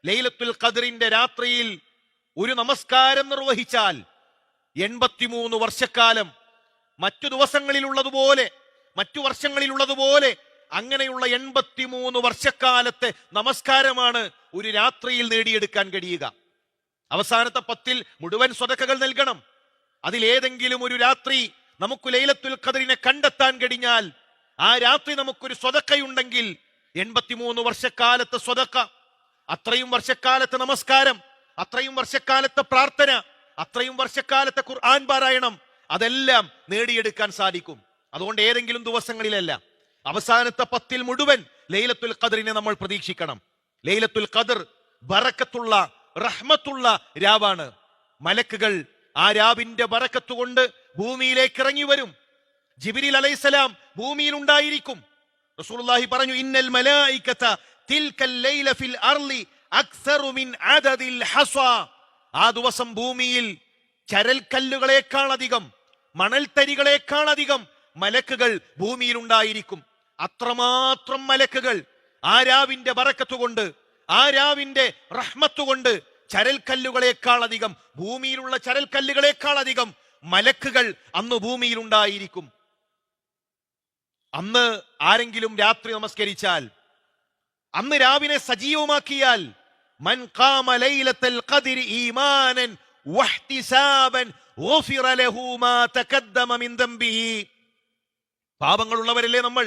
ലൈലത്തുൽ ഖദ്റിന്റെ രാത്രിയിൽ ഒരു നമസ്കാരം നിർവഹിച്ചാൽ 83 വർഷക്കാലം മറ്റു ദിവസങ്ങളിലുള്ളതുപോലെ, മറ്റു വർഷങ്ങളിലുള്ളതുപോലെ അങ്ങനെയുള്ള 83 വർഷക്കാലത്തെ നമസ്കാരമാണ് ഒരു രാത്രിയിൽ നേടിയെടുക്കാൻ കഴിയുക. അവസാനത്തെ 10 മുഴുവൻ സ്വതക്കകൾ നൽകണം. അതിലേതെങ്കിലും ഒരു രാത്രി നമുക്ക് ലൈലത്തുൽ ഖദ്റിനെ കണ്ടെത്താൻ കഴിഞ്ഞാൽ, ആ രാത്രി നമുക്കൊരു സ്വതക്കയുണ്ടെങ്കിൽ 83 വർഷക്കാലത്തെ സ്വതക്ക, അത്രയും വർഷക്കാലത്തെ നമസ്കാരം, അത്രയും വർഷക്കാലത്തെ പ്രാർത്ഥന, അത്രയും വർഷക്കാലത്തെ ഖുർആൻ പാരായണം, അതെല്ലാം നേടിയെടുക്കാൻ സാധിക്കും. അതുകൊണ്ട് ഏതെങ്കിലും ദിവസങ്ങളിലല്ല, അവസാനത്തെ 10 മുഴുവൻ ലൈലത്തുൽ ഖദ്റിനെ നമ്മൾ പ്രതീക്ഷിക്കണം. ലൈലത്തുൽ ഖദ്ർ ബറക്കത്തുള്ള, റഹ്മത്തുള്ള രാവാണ്. മലക്കുകൾ ആ രാവിന്റെ ബറക്കത്ത് കൊണ്ട് ഭൂമിയിലേക്ക് ഇറങ്ങി വരും. ജിബ്രീൽ അലൈഹിസ്സലാം ഭൂമിയിൽ ഉണ്ടായിരിക്കും. റസൂലുള്ളാഹി പറഞ്ഞു, ഇന്നൽ മലായികത തിൽക്കൽ ലൈല ഫിൽ അർളി അക്സറു മിൻ അദദിൽ ഹസ്വ. ആ ദിവസം ഭൂമിയിൽ ചരൽക്കല്ലുകളേക്കാൾ അധികം, മണൽത്തരികളേക്കാൾ അധികം മലക്കുകൾ ഭൂമിയിൽ ഉണ്ടായിരിക്കും. അത്രമാത്രം മലക്കുകൾ ആ രാവിന്റെ ബറക്കത്ത് കൊണ്ട്, ആ രാവിന്റെ റഹ്മത്ത് കൊണ്ട് ചരൽക്കല്ലുകളേക്കാൾ അധികം, ഭൂമിയിലുള്ള ചരൽക്കല്ലുകളേക്കാൾ അധികം മലക്കുകൾ അന്ന് ഭൂമിയിൽ ഉണ്ടായിരിക്കും. അന്ന് ആരെങ്കിലും രാത്രി നമസ്കരിച്ചാൽ, അന്ന് രാവിനെ സജീവമാക്കിയാൽ, മൻ ഖാമ ലൈലത്തുൽ ഖദ്രി ഈമാനൻ വഹ്തിസാബൻ ഗുഫിറ ലഹു മാ തഖദ്ദമ മിൻ ദംബിഹി. പാപങ്ങളുള്ളവരല്ലേ നമ്മൾ,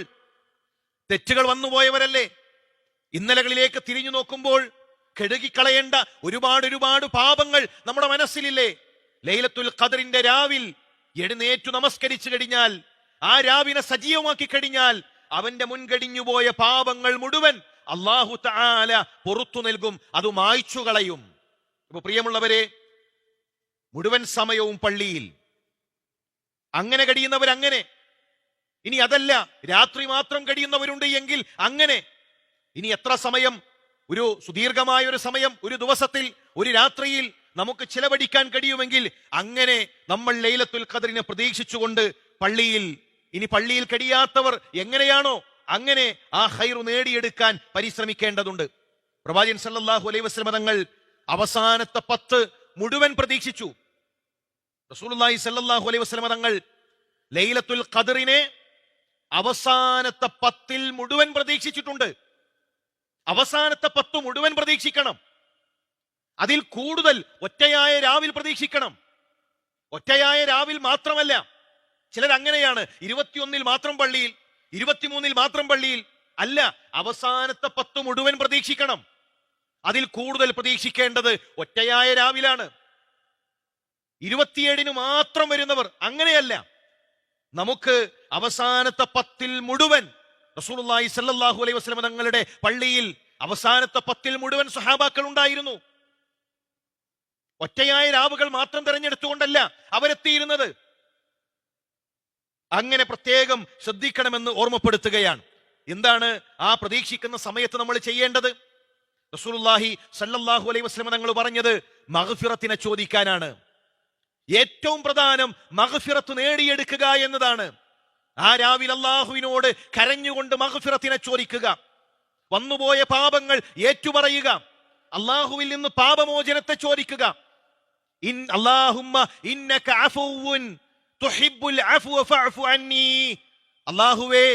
തെറ്റുകൾ വന്നുപോയവരല്ലേ. ഇന്നലകളിലേക്ക് തിരിഞ്ഞു നോക്കുമ്പോൾ കഴുകിക്കളയേണ്ട ഒരുപാട് പാപങ്ങൾ നമ്മുടെ മനസ്സിലില്ലേ. ലൈലത്തുൽ ഖദ്റിന്റെ രാവിൽ എഴുന്നേറ്റു നമസ്കരിച്ചു കഴിഞ്ഞാൽ, ആ രാവിനെ സജീവമാക്കി കഴിഞ്ഞാൽ, അവന്റെ മുൻകടിഞ്ഞുപോയ പാപങ്ങൾ മുഴുവൻ അല്ലാഹു തആല പുറത്തു നൽകും, അത് മായ്ച്ചു കളയും. ഇപ്പൊ പ്രിയമുള്ളവരെ, മുഴുവൻ സമയവും പള്ളിയിൽ അങ്ങനെ കഴിയുന്നവരങ്ങനെ, ഇനി അതല്ല രാത്രി മാത്രം കഴിയുന്നവരുണ്ട് എങ്കിൽ അങ്ങനെ, ഇനി എത്ര സമയം, ഒരു സുദീർഘമായ ഒരു സമയം ഒരു ദിവസത്തിൽ, ഒരു രാത്രിയിൽ നമുക്ക് ചിലവഴിക്കാൻ കഴിയുമെങ്കിൽ അങ്ങനെ നമ്മൾ ലൈലത്തുൽ ഖദ്റിനെ പ്രതീക്ഷിച്ചുകൊണ്ട് പള്ളിയിൽ, ഇനി പള്ളിയിൽ കഴിയാത്തവർ എങ്ങനെയാണോ അങ്ങനെ ആ ഖൈർ നേടിയെടുക്കാൻ പരിശ്രമിക്കേണ്ടതുണ്ട്. പ്രവാചകൻ സല്ലല്ലാഹു അലൈഹി വസല്ലം തങ്ങൾ അവസാനത്തെ 10 മുഴുവൻ പ്രതീക്ഷിച്ചു. റസൂലുള്ളാഹി സല്ലല്ലാഹു അലൈഹി വസല്ലം തങ്ങൾ ലൈലത്തുൽ ഖദ്റിനെ അവസാനത്തെ 10 മുഴുവൻ പ്രതീക്ഷിച്ചിട്ടുണ്ട്. അവസാനത്തെ 10 മുഴുവൻ പ്രതീക്ഷിക്കണം. അതിൽ കൂടുതൽ ഒറ്റയായ രാവിൽ പ്രതീക്ഷിക്കണം. ഒറ്റയായ രാവിൽ മാത്രമല്ല, ചിലർ അങ്ങനെയാണ്, 21 മാത്രം പള്ളിയിൽ, 23 മാത്രം പള്ളിയിൽ. അല്ല, അവസാനത്തെ 10 മുഴുവൻ പ്രതീക്ഷിക്കണം. അതിൽ കൂടുതൽ പ്രതീക്ഷിക്കേണ്ടത് ഒറ്റയായ രാവിലാണ്. 27 മാത്രം വരുന്നവർ അങ്ങനെയല്ല. നമുക്ക് അവസാനത്തെ 10 മുഴുവൻ, റസൂലുള്ളാഹി സ്വല്ലല്ലാഹു അലൈഹി വസല്ലം തങ്ങളുടെ പള്ളിയിൽ അവസാനത്തെ 10 മുഴുവൻ സ്വഹാബാക്കൾ ഉണ്ടായിരുന്നു. ഒറ്റയായ രാവുകൾ മാത്രം തിരഞ്ഞെടുത്തുകൊണ്ടല്ല അവരെത്തിയിരുന്നത്. അങ്ങനെ പ്രത്യേകം ശ്രദ്ധിക്കണമെന്ന് ഓർമ്മപ്പെടുത്തുകയാണ്. എന്താണ് ആ പ്രതീക്ഷിക്കുന്ന സമയത്ത് നമ്മൾ ചെയ്യേണ്ടത്? റസൂലുള്ളാഹി സ്വല്ലല്ലാഹു അലൈഹി വസല്ലം തങ്ങൾ പറഞ്ഞത് മഗ്ഫിറത്തിനെ ചോദിക്കാനാണ്. ഏറ്റവും പ്രധാനം മഗ്ഫിറത്ത് നേടിയെടുക്കുക എന്നതാണ്. ആ രാവിലെ അല്ലാഹുവിനോട് കരഞ്ഞുകൊണ്ട് മഗ്ഫിറത്തിനെ ചോദിക്കുക, വന്നുപോയ പാപങ്ങൾ ഏറ്റുപറയുക, അല്ലാഹുവിൽ നിന്ന് പാപമോചനത്തെ ചോദിക്കുക. അല്ലാഹുമ്മ ഇന്നക അഫുവുൻ തുഹിബ്ബുൽ അഫ്വ ഫഅഫു അന്നി. അല്ലാഹുവേ,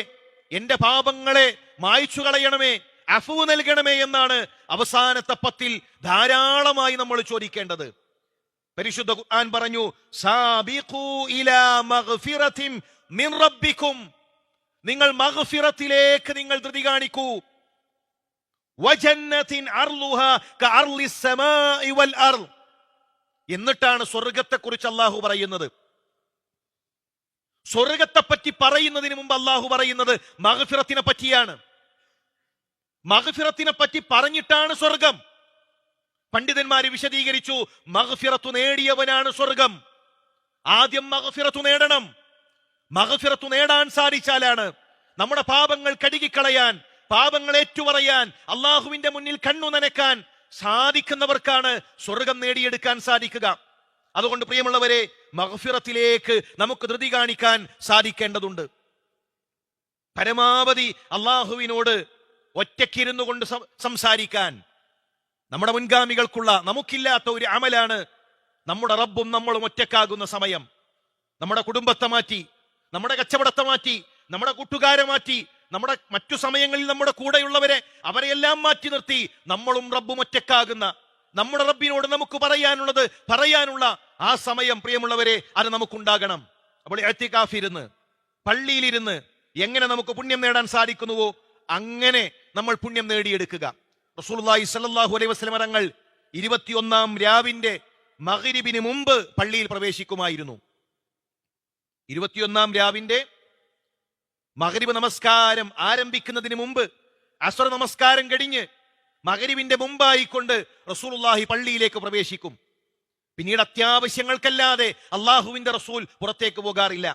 എന്റെ പാപങ്ങളെ മായ്ച്ചു കളയണമേ, അഫു നൽകണമേ എന്നാണ് അവസാനത്തെ 10 ധാരാളമായി നമ്മൾ ചോദിക്കേണ്ടത്. പരിശുദ്ധ ഖുർആൻ പറഞ്ഞു, സാബിഖൂ ഇലാ മഗ്ഫിറത്തിൻ മിൻ റബ്ബിക്കും. നിങ്ങൾ മഗ്ഫിറത്തിലേക്ക് നിങ്ങൾ ധൃതി കാണിക്കൂ. വജന്നത്തിൻ അർളുഹാ കഅർളിസ് സമാഇ വൽ അർള്. എന്നിട്ടാണ് സ്വർഗത്തെ കുറിച്ച് അല്ലാഹു പറയുന്നത്. സ്വർഗത്തെ പറ്റി പറയുന്നതിന് മുമ്പ് അല്ലാഹു പറയുന്നത് മഗ്ഫിറത്തിനെ പറ്റിയാണ്. മഗ്ഫിറത്തിനെ പറ്റി പറഞ്ഞിട്ടാണ് സ്വർഗം. പണ്ഡിതന്മാര് വിശദീകരിച്ചു, മഗ്ഫിറത്തു നേടിയവനാണ് സ്വർഗം. ആദ്യം മഗ്ഫിറത്തു നേടണം. മഗ്ഫിറത്തു നേടാൻ സാധിച്ചാലാണ് നമ്മുടെ പാപങ്ങൾ കഴുകിക്കളയാൻ, പാപങ്ങൾ ഏറ്റുപറയാൻ, അള്ളാഹുവിന്റെ മുന്നിൽ കണ്ണു നനക്കാൻ സാധിക്കുന്നവർക്കാണ് സ്വർഗം നേടിയെടുക്കാൻ സാധിക്കുക. അതുകൊണ്ട് പ്രിയമുള്ളവരെ, മഗ്ഫിറത്തിലേക്ക് നമുക്ക് ധൃതി കാണിക്കാൻ സാധിക്കേണ്ടതുണ്ട്. പരമാവധി അള്ളാഹുവിനോട് ഒറ്റയ്ക്കിരുന്നു കൊണ്ട് സംസാരിക്കാൻ, നമ്മുടെ മുൻഗാമികൾക്കുള്ള നമുക്കില്ലാത്ത ഒരു അമലാണ് നമ്മുടെ റബ്ബും നമ്മളും ഒറ്റക്കാകുന്ന സമയം. നമ്മുടെ കുടുംബത്തെ മാറ്റി, നമ്മുടെ കച്ചവടത്തെ മാറ്റി, നമ്മുടെ കൂട്ടുകാരെ മാറ്റി, നമ്മുടെ മറ്റു സമയങ്ങളിൽ നമ്മുടെ കൂടെയുള്ളവരെ അവരെയെല്ലാം മാറ്റി നിർത്തി നമ്മളും റബ്ബും ഒറ്റക്കാകുന്ന, നമ്മുടെ റബ്ബിനോട് നമുക്ക് പറയാനുള്ള ആ സമയം പ്രിയമുള്ളവരെ അത് നമുക്കുണ്ടാകണം. അപ്പോൾ ഇഅ്തികാഫിരുന്ന്, പള്ളിയിലിരുന്ന് എങ്ങനെ നമുക്ക് പുണ്യം നേടാൻ സാധിക്കുന്നുവോ അങ്ങനെ നമ്മൾ പുണ്യം നേടിയെടുക്കുക. റസൂലുള്ളാഹി സ്വല്ലല്ലാഹു അലൈഹി വസല്ലം തങ്ങൾ 21-ാം രാവിന്റെ മഗ്രിബിന് മുമ്പ് പള്ളിയിൽ പ്രവേശിക്കുമായിരുന്നു. 21-ാം രാവിന്റെ മഗ്രിബ് നമസ്കാരം ആരംഭിക്കുന്നതിന് മുമ്പ്, അസ്ർ നമസ്കാരം കഴിഞ്ഞ് മഗ്രിബിന്റെ മുമ്പായിക്കൊണ്ട് റസൂലുള്ളാഹി പള്ളിയിലേക്ക് പ്രവേശിക്കും. പിന്നീട് അത്യാവശ്യങ്ങൾക്കല്ലാതെ അള്ളാഹുവിന്റെ റസൂൽ പുറത്തേക്ക് പോകാറില്ല.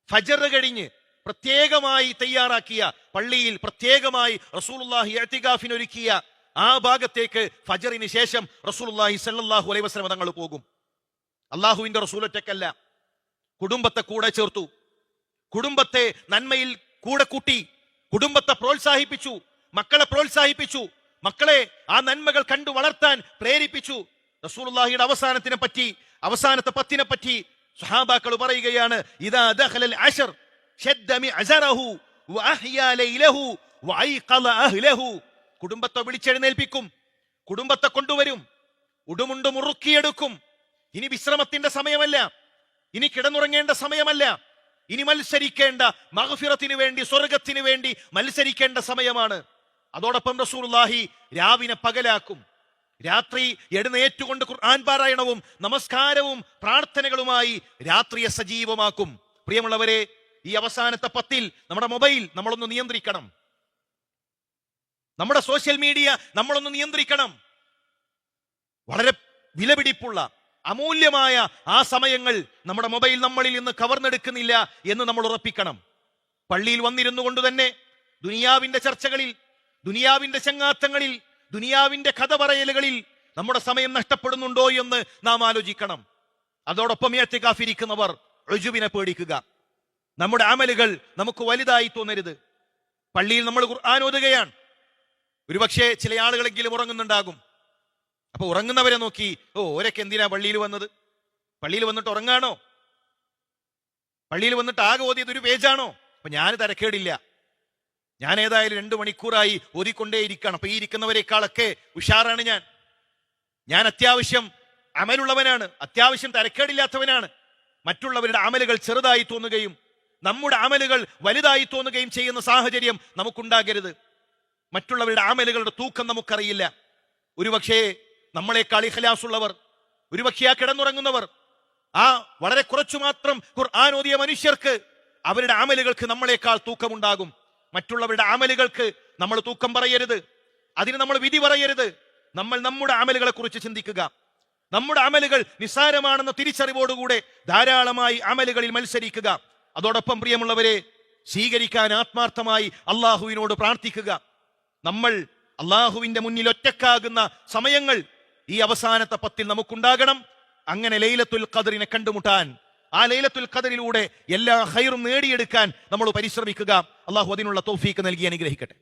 ഫജർ കഴിഞ്ഞ് പ്രത്യേകമായി തയ്യാറാക്കിയ പള്ളിയിൽ പ്രത്യേകമായി റസൂലുള്ളാഹി ഇഅ്തികാഫിന് ഒരുക്കിയ ആ ഭാഗത്തേക്ക് ഫജറിന് ശേഷം റസൂലുള്ളാഹി സ്വല്ലല്ലാഹു അലൈഹി വസല്ലം തങ്ങൾ പോകും. അള്ളാഹുവിന്റെ റസൂൽ ഒറ്റക്കല്ല, കുടുംബത്തെ കൂടെ ചേർത്തു, കുടുംബത്തെ നന്മയിൽ കൂടെ കൂട്ടി, കുടുംബത്തെ പ്രോത്സാഹിപ്പിച്ചു, മക്കളെ പ്രോത്സാഹിപ്പിച്ചു, മക്കളെ ആ നന്മകൾ കണ്ടു വളർത്താൻ പ്രേരിപ്പിച്ചു. റസൂലുള്ളാഹിയുടെ അവസാനത്തെ പത്തിനെ പറ്റി സ്വഹാബാക്കൾ പറയുകയാണ്, ഇദാ ദഖലൽ അശർ ശദ്ദ മിഅസറഹു വഅഹ്യാ ലൈലഹു വഅയ്ഖള അഹ്ലഹു. കുടുംബത്തെ വിളിച്ചെഴുന്നേൽപ്പിക്കും, കുടുംബത്തെ കൊണ്ടുവരും, ഉടുമുണ്ട് മുറുക്കിയെടുക്കും. ഇനി വിശ്രമത്തിന്റെ സമയമല്ല, ഇനി കിടന്നുറങ്ങേണ്ട സമയമല്ല, ഇനി മത്സരിക്കേണ്ട, മഗ്ഫിറത്തിന് വേണ്ടി, സ്വർഗത്തിന് വേണ്ടി മത്സരിക്കേണ്ട സമയമാണ്. അതോടൊപ്പം റസൂലുള്ളാഹി രാവിനെ പകലാക്കും, രാത്രി എഴുന്നേറ്റുകൊണ്ട് ഖുർആൻ പാരായണവും നമസ്കാരവും പ്രാർത്ഥനകളുമായി രാത്രിയെ സജീവമാക്കും. പ്രിയമുള്ളവരെ, ഈ അവസാനത്തെ 10-ൽ നമ്മുടെ മൊബൈൽ നമ്മളൊന്ന് നിയന്ത്രിക്കണം, നമ്മുടെ സോഷ്യൽ മീഡിയ നമ്മളൊന്ന് നിയന്ത്രിക്കണം. വളരെ വിലപിടിപ്പുള്ള അമൂല്യമായ ആ സമയങ്ങൾ നമ്മുടെ മൊബൈൽ നമ്മളിൽ നിന്ന് കവർന്നെടുക്കുന്നില്ല എന്ന് നമ്മൾ ഉറപ്പിക്കണം. പള്ളിയിൽ വന്നിരുന്നു കൊണ്ട് തന്നെ ദുനിയാവിന്റെ ചർച്ചകളിൽ, ദുനിയാവിന്റെ ചങ്ങാത്തങ്ങളിൽ, ദുനിയാവിന്റെ കഥ പറയലുകളിൽ നമ്മുടെ സമയം നഷ്ടപ്പെടുന്നുണ്ടോ എന്ന് നാം ആലോചിക്കണം. അതോടൊപ്പം ഇഅ്തികാഫിരിക്കുന്നവർ ഉജുബിനെ പേടിക്കുക. നമ്മുടെ അമലുകൾ നമുക്ക് വലുതായി തോന്നരുത്. പള്ളിയിൽ നമ്മൾ ഖുർആൻ ഓതുകയാണ്, ഒരുപക്ഷെ ചില ആളുകളെങ്കിലും ഉറങ്ങുന്നുണ്ടാകും. അപ്പൊ ഉറങ്ങുന്നവരെ നോക്കി, ഓരൊക്കെ എന്തിനാ പള്ളിയിൽ വന്നത്? പള്ളിയിൽ വന്നിട്ട് ഉറങ്ങാണോ? പള്ളിയിൽ വന്നിട്ട് ആകെ ഓതിയത് ഒരു പേജാണോ? അപ്പൊ ഞാൻ തരക്കേടില്ല, ഞാൻ ഏതായാലും 2 മണിക്കൂറായി ഓതിക്കൊണ്ടേയിരിക്കണം. അപ്പൊ ഈ ഇരിക്കുന്നവരെക്കാളൊക്കെ ഉഷാറാണ് ഞാൻ അത്യാവശ്യം അമലുള്ളവനാണ്, അത്യാവശ്യം തരക്കേടില്ലാത്തവനാണ്. മറ്റുള്ളവരുടെ അമലുകൾ ചെറുതായി തോന്നുകയും നമ്മുടെ അമലുകൾ വലുതായി തോന്നുകയും ചെയ്യുന്ന സാഹചര്യം നമുക്കുണ്ടാകരുത്. മറ്റുള്ളവരുടെ അമലുകളുടെ തൂക്കം നമുക്കറിയില്ല. ഒരുപക്ഷേ നമ്മളെക്കാൾ ഇഖ്ലാസുള്ളവർ, ഒരുപക്ഷെ ആ കിടന്നുറങ്ങുന്നവർ, ആ വളരെ കുറച്ചു മാത്രം ഖുർആൻ ഓതിയ മനുഷ്യർക്ക് അവരുടെ അമലുകൾക്ക് നമ്മളെക്കാൾ തൂക്കമുണ്ടാകും. മറ്റുള്ളവരുടെ അമലുകൾക്ക് നമ്മൾ തൂക്കം പറയരുത്, അതിന് നമ്മൾ വിധി പറയരുത്. നമ്മൾ നമ്മുടെ അമലുകളെ കുറിച്ച് ചിന്തിക്കുക. നമ്മുടെ അമലുകൾ നിസ്സാരമാണെന്ന തിരിച്ചറിവോടുകൂടെ ധാരാളമായി അമലുകളിൽ മത്സരിക്കുക. അതോടൊപ്പം പ്രിയമുള്ളവരെ, സ്വീകരിക്കാൻ ആത്മാർത്ഥമായി അള്ളാഹുവിനോട് പ്രാർത്ഥിക്കുക. നമ്മൾ അള്ളാഹുവിന്റെ മുന്നിൽ ഒറ്റക്കാകുന്ന സമയങ്ങൾ ഈ അവസാനത്തെ 10-ൽ നമുക്കുണ്ടാകണം. അങ്ങനെ ലൈലത്തുൽ ഖദ്റിനെ കണ്ടുമുട്ടാൻ, ആ ലൈലത്തുൽ ഖദ്റിലൂടെ എല്ലാ ഖൈറും നേടിയെടുക്കാൻ നമ്മൾ പരിശ്രമിക്കുക. അള്ളാഹു അതിനുള്ള തൗഫീക്ക് നൽകി അനുഗ്രഹിക്കട്ടെ.